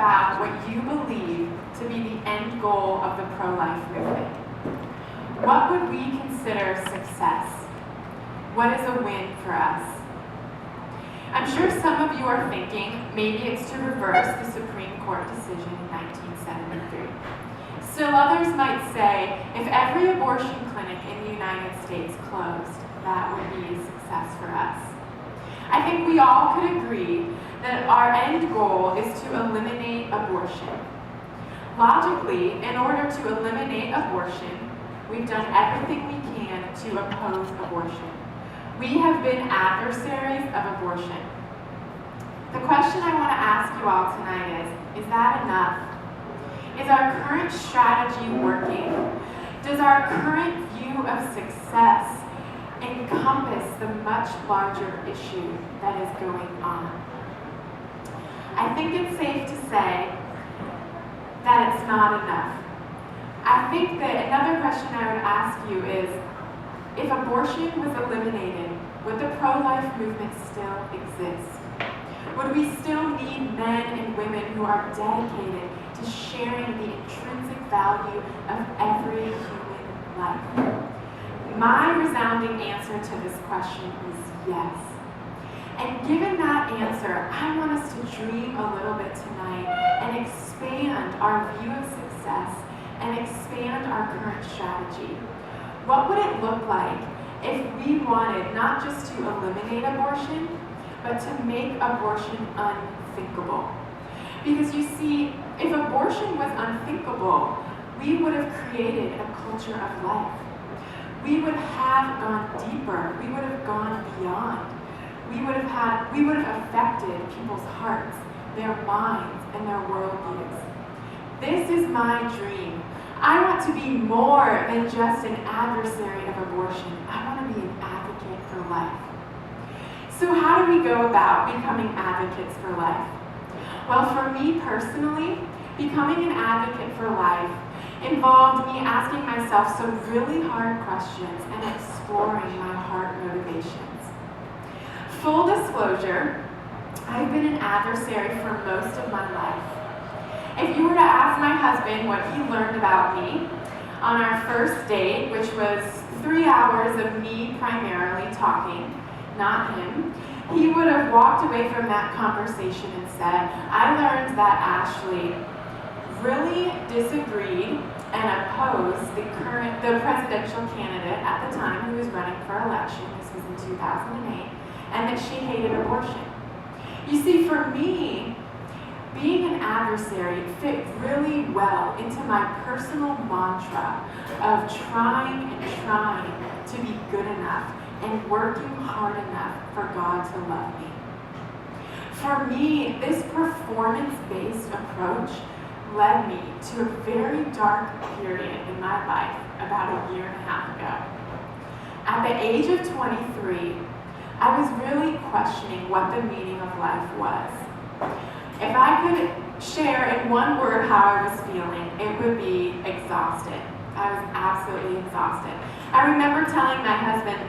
about what you believe to be the end goal of the pro-life movement. What would we consider success? What is a win for us? I'm sure some of you are thinking maybe it's to reverse the Supreme Court decision in 1973. Still others might say if every abortion clinic in the United States closed, that would be a success for us. I think we all could agree that our end goal is to eliminate abortion. Logically, in order to eliminate abortion, we've done everything we can to oppose abortion. We have been adversaries of abortion. The question I want to ask you all tonight is that enough? Is our current strategy working? Does our current view of success encompass the much larger issue that is going on? I think it's safe to say that it's not enough. I think that another question I would ask you is, if abortion was eliminated, would the pro-life movement still exist? Would we still need men and women who are dedicated to sharing the intrinsic value of every human life? My resounding answer to this question is yes. And given that answer, I want us to dream a little bit tonight and expand our view of success and expand our current strategy. What would it look like if we wanted not just to eliminate abortion, but to make abortion unthinkable? Because you see, if abortion was unthinkable, we would have created a culture of life. We would have gone deeper. We would have gone beyond. We would have affected people's hearts, their minds, and their worldviews. This is my dream. I want to be more than just an adversary of abortion. I want to be an advocate for life. So how do we go about becoming advocates for life? Well, for me personally, becoming an advocate for life involved me asking myself some really hard questions and exploring my heart motivations. Full disclosure, I've been an adversary for most of my life. If you were to ask my husband what he learned about me on our first date, which was 3 hours of me primarily talking, not him, he would have walked away from that conversation and said, I learned that Ashley really disagreed and opposed the presidential candidate at the time who was running for election, this was in 2008, and that she hated abortion. You see, for me, being an adversary fit really well into my personal mantra of trying to be good enough and working hard enough for God to love me. For me, this performance-based approach led me to a very dark period in my life about 1.5 years ago. At the age of 23, I was really questioning what the meaning of life was. If I could share in one word how I was feeling, it would be exhausted. I was absolutely exhausted. I remember telling my husband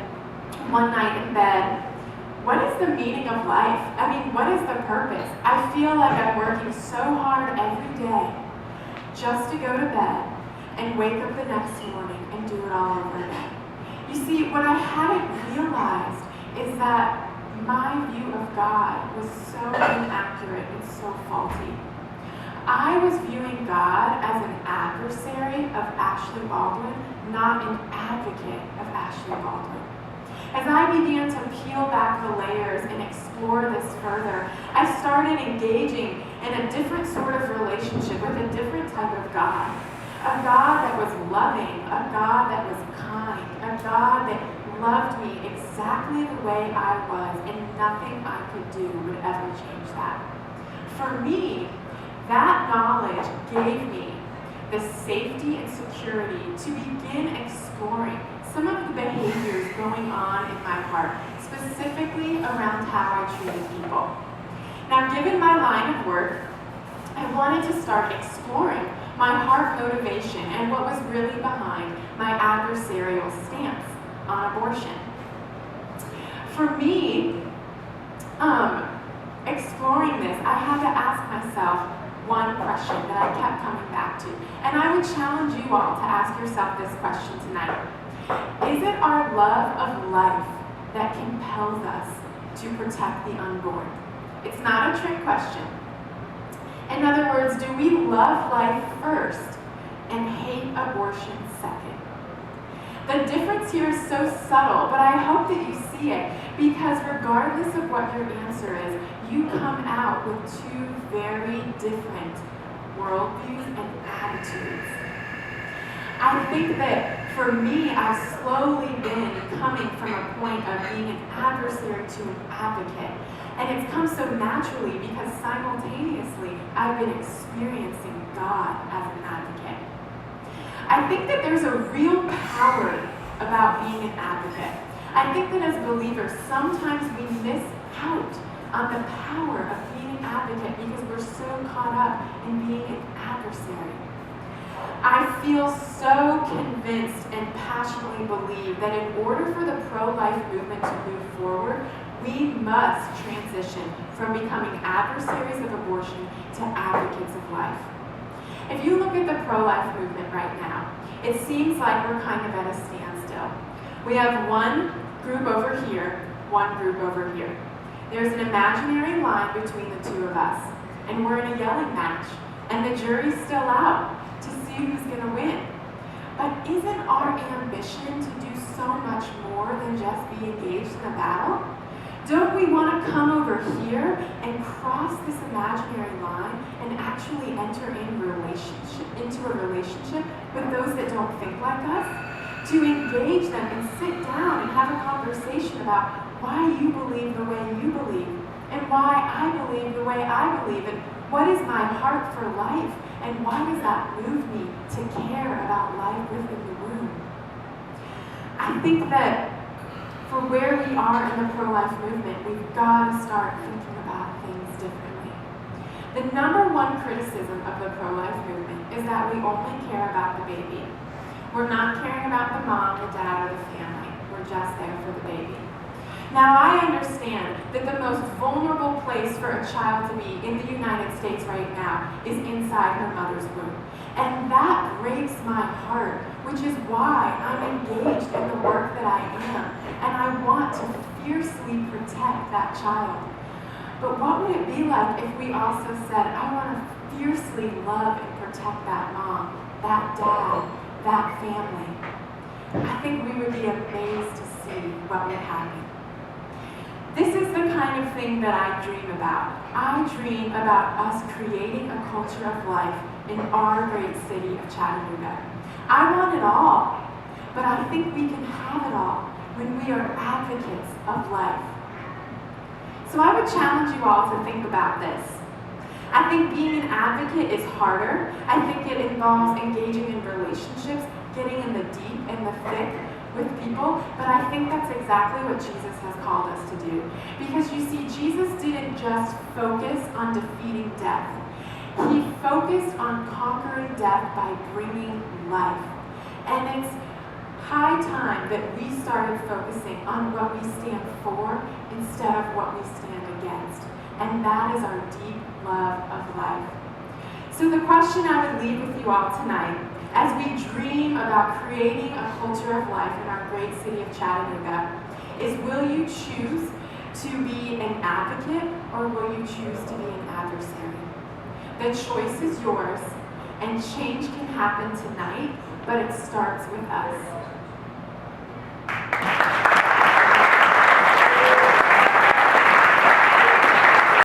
one night in bed, what is the meaning of life? I mean, what is the purpose? I feel like I'm working so hard every day just to go to bed and wake up the next morning and do it all over again. You see, what I hadn't realized is that my view of God was so inaccurate and so faulty. I was viewing God as an adversary of Ashley Baldwin, not an advocate of Ashley Baldwin. As I began to peel back the layers and explore this further, I started engaging in a different sort of relationship with a different type of God. A God that was loving, a God that was kind, a God that loved me exactly the way I was, and nothing I could do would ever change that. For me, that knowledge gave me the safety and security to begin exploring some of the behaviors going on in my heart, specifically around how I treated people. Now, given my line of work, I wanted to start exploring my heart motivation and what was really behind my adversarial stance on abortion. For me, exploring this, I had to ask myself one question that I kept coming back to. And I would challenge you all to ask yourself this question tonight. Is it our love of life that compels us to protect the unborn? It's not a trick question. In other words, do we love life first and hate abortion second? The difference here is so subtle, but I hope that you see it, because regardless of what your answer is, you come out with two very different worldviews and attitudes. I think that for me, I've slowly been coming from a point of being an adversary to an advocate. And it's come so naturally because simultaneously I've been experiencing God as an advocate. I think that there's a real power about being an advocate. I think that as believers, sometimes we miss out on the power of being an advocate because we're so caught up in being an adversary. I feel so convinced and passionately believe that in order for the pro-life movement to move forward, we must transition from becoming adversaries of abortion to advocates of life. If you look at the pro-life movement right now, it seems like we're kind of at a standstill. We have one group over here, one group over here. There's an imaginary line between the two of us, and we're in a yelling match, and the jury's still out to see who's going to win. But isn't our ambition to do so much more than just be engaged in a battle? Don't we want to come over here and cross this imaginary line and actually enter into a relationship with those that don't think like us? To engage them and sit down and have a conversation about why you believe the way you believe and why I believe the way I believe and what is my heart for life and why does that move me to care about life within the womb? I think that for where we are in the pro-life movement, we've got to start thinking about things differently. The number one criticism of the pro-life movement is that we only care about the baby. We're not caring about the mom, the dad, or the family. We're just there for the baby. Now, I understand that the most vulnerable place for a child to be in the United States right now is inside her mother's womb. And that breaks my heart, which is why I'm engaged in the work that I am. And I want to fiercely protect that child. But what would it be like if we also said, I want to fiercely love and protect that mom, that dad, that family? I think we would be amazed to see what would happen. This is the kind of thing that I dream about. I dream about us creating a culture of life in our great city of Chattanooga. I want it all, but I think we can have it all when we are advocates of life. So I would challenge you all to think about this. I think being an advocate is harder. I think it involves engaging in relationships, getting in the deep and the thick with people, but I think that's exactly what Jesus has called us to do. Because you see, Jesus didn't just focus on defeating death. He focused on conquering death by bringing life. And it's high time that we started focusing on what we stand for instead of what we stand against. And that is our deep love of life. So the question I would leave with you all tonight, as we dream about creating a culture of life in our great city of Chattanooga, is will you choose to be an advocate or will you choose to be an adversary? The choice is yours, and change can happen tonight, but it starts with us.